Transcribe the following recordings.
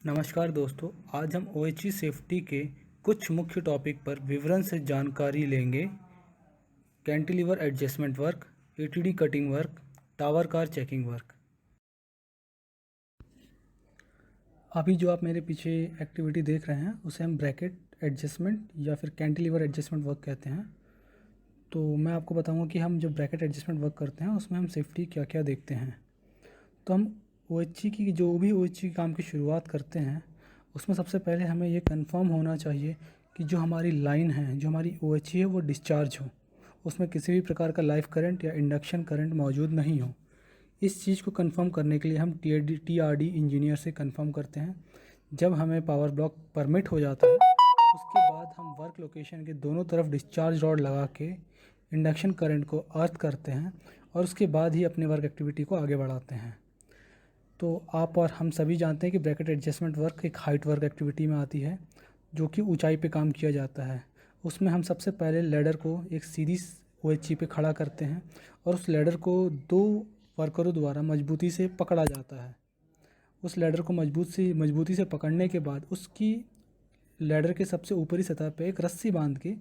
नमस्कार दोस्तों, आज हम OHE सेफ्टी के कुछ मुख्य टॉपिक पर विवरण से जानकारी लेंगे। Cantilever adjustment work, ATD cutting work, tower car checking work. अभी जो आप मेरे पीछे एक्टिविटी देख रहे हैं उसे हम ब्रैकेट एडजस्टमेंट या फिर कैंटिलीवर एडजस्टमेंट वर्क कहते हैं। तो मैं आपको बताऊंगा कि हम जब ब्रैकेट एडजस्टमेंट वर्क करते हैं उसमें हम सेफ्टी क्या क्या देखते हैं। तो हम OHE की जो भी OHE काम की शुरुआत करते हैं उसमें सबसे पहले हमें ये कंफर्म होना चाहिए कि जो हमारी लाइन है, जो हमारी OHE है, वो डिस्चार्ज हो, उसमें किसी भी प्रकार का लाइव करंट या इंडक्शन करंट मौजूद नहीं हो। इस चीज़ को कंफर्म करने के लिए हम TRD इंजीनियर से कंफर्म करते हैं। जब हमें पावर ब्लॉक परमिट हो जाता है उसके बाद हम वर्क लोकेशन के दोनों तरफ डिस्चार्ज रॉड लगा के इंडक्शन करंट को अर्थ करते हैं और उसके बाद ही अपने वर्क एक्टिविटी को आगे बढ़ाते हैं। तो आप और हम सभी जानते हैं कि ब्रैकेट एडजस्टमेंट वर्क एक हाइट वर्क एक्टिविटी में आती है जो कि ऊंचाई पे काम किया जाता है। उसमें हम सबसे पहले लैडर को एक सीधी OHE पे खड़ा करते हैं और उस लैडर को दो वर्करों द्वारा मजबूती से पकड़ा जाता है। उस लैडर को मजबूती से पकड़ने के बाद उसकी लैडर के सबसे ऊपरी सतह पे एक रस्सी बांध के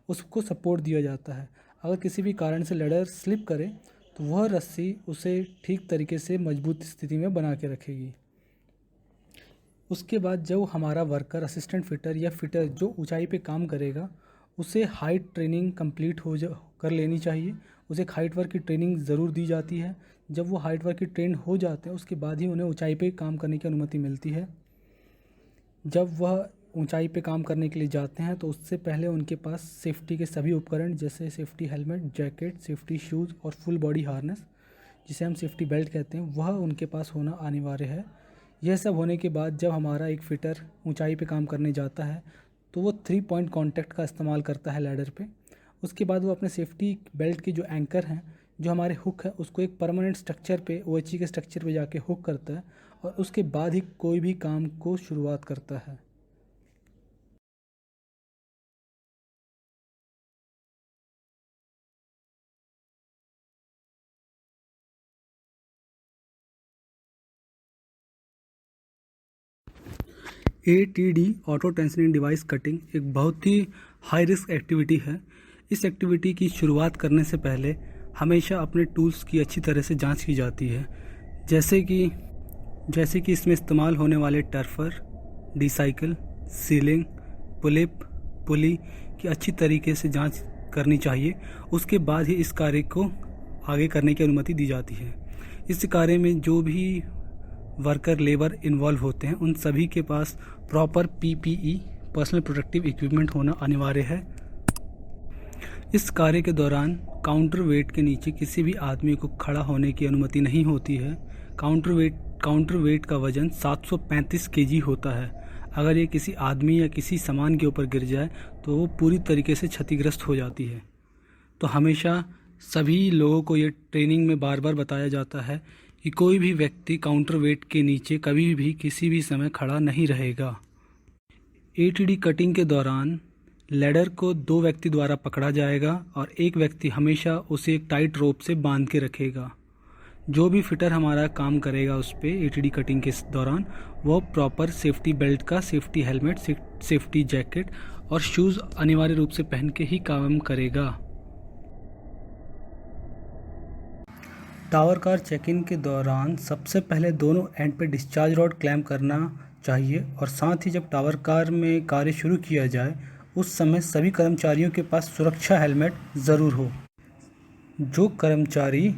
उसको सपोर्ट दिया जाता है। अगर किसी भी कारण से लैडर स्लिप करे तो वह रस्सी उसे ठीक तरीके से मजबूत स्थिति में बना के रखेगी। उसके बाद जो हमारा वर्कर, असिस्टेंट फिटर या फिटर जो ऊंचाई पे काम करेगा उसे हाइट ट्रेनिंग कंप्लीट कर लेनी चाहिए। उसे एक हाइट वर्क की ट्रेनिंग ज़रूर दी जाती है। जब वो हाइट वर्क की ट्रेन हो जाते हैं उसके बाद ही उन्हें ऊंचाई पे काम करने की अनुमति मिलती है। जब वह ऊंचाई पे काम करने के लिए जाते हैं तो उससे पहले उनके पास सेफ्टी के सभी उपकरण जैसे safety helmet, jacket, safety shoes और फुल बॉडी हार्नेस, जिसे हम सेफ्टी बेल्ट कहते हैं, वह उनके पास होना अनिवार्य है। यह सब होने के बाद जब हमारा एक फिटर ऊंचाई पे काम करने जाता है तो वो 3 पॉइंट कॉन्टैक्ट का इस्तेमाल करता है लैडर पे। उसके बाद वो अपने सेफ्टी बेल्ट के जो एंकर हैं, जो हमारे हुक है, उसको एक परमानेंट स्ट्रक्चर पे, OHE के स्ट्रक्चर पे जाके हुक करता है और उसके बाद ही कोई भी काम को शुरुआत करता है। ATD auto tensioning device cutting एक बहुत ही हाई रिस्क एक्टिविटी है। इस एक्टिविटी की शुरुआत करने से पहले हमेशा अपने टूल्स की अच्छी तरह से जांच की जाती है, जैसे कि इसमें इस्तेमाल होने वाले टर्फर, डिसाइकिल, सीलिंग, पुलिप, पुली की अच्छी तरीके से जांच करनी चाहिए। उसके बाद ही इस कार्य को आगे करने की अनुमति दी जाती है। इस कार्य में जो भी वर्कर लेबर इन्वॉल्व होते हैं उन सभी के पास proper PPE, personal protective equipment होना अनिवार्य है। इस कार्य के दौरान काउंटर वेट के नीचे किसी भी आदमी को खड़ा होने की अनुमति नहीं होती है। काउंटर वेट का वजन 735 kg होता है। अगर ये किसी आदमी या किसी सामान के ऊपर गिर जाए तो वो पूरी तरीके से क्षतिग्रस्त हो जाती है। तो हमेशा सभी लोगों को ये ट्रेनिंग में बार बार बताया जाता है कि कोई भी व्यक्ति काउंटर वेट के नीचे कभी भी किसी भी समय खड़ा नहीं रहेगा। ATD कटिंग के दौरान लैडर को 2 व्यक्ति द्वारा पकड़ा जाएगा और एक व्यक्ति हमेशा उसे एक टाइट रोप से बांध के रखेगा। जो भी फिटर हमारा काम करेगा उस पर ATD कटिंग के दौरान वो प्रॉपर सेफ्टी बेल्ट का, सेफ्टी हेलमेट, सेफ्टी जैकेट और शूज़ अनिवार्य रूप से पहन के ही काम करेगा। टावर कार चेक-इन के दौरान सबसे पहले दोनों एंड पे डिस्चार्ज रॉड क्लैम्प करना चाहिए और साथ ही जब टावर कार में कार्य शुरू किया जाए उस समय सभी कर्मचारियों के पास सुरक्षा हेलमेट ज़रूर हो। जो कर्मचारी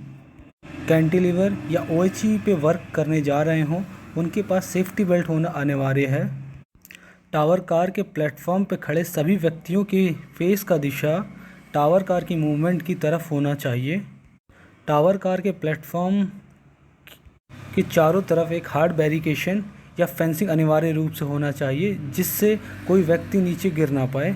कैंटिलीवर या OHE पे वर्क करने जा रहे हों उनके पास सेफ्टी बेल्ट होना अनिवार्य है। टावर कार के प्लेटफॉर्म पे खड़े सभी व्यक्तियों के फेस का दिशा टावर कार की मूवमेंट की तरफ होना चाहिए। टावर कार के प्लेटफॉर्म के चारों तरफ एक हार्ड बैरिकेशन या फेंसिंग अनिवार्य रूप से होना चाहिए जिससे कोई व्यक्ति नीचे गिर ना पाए।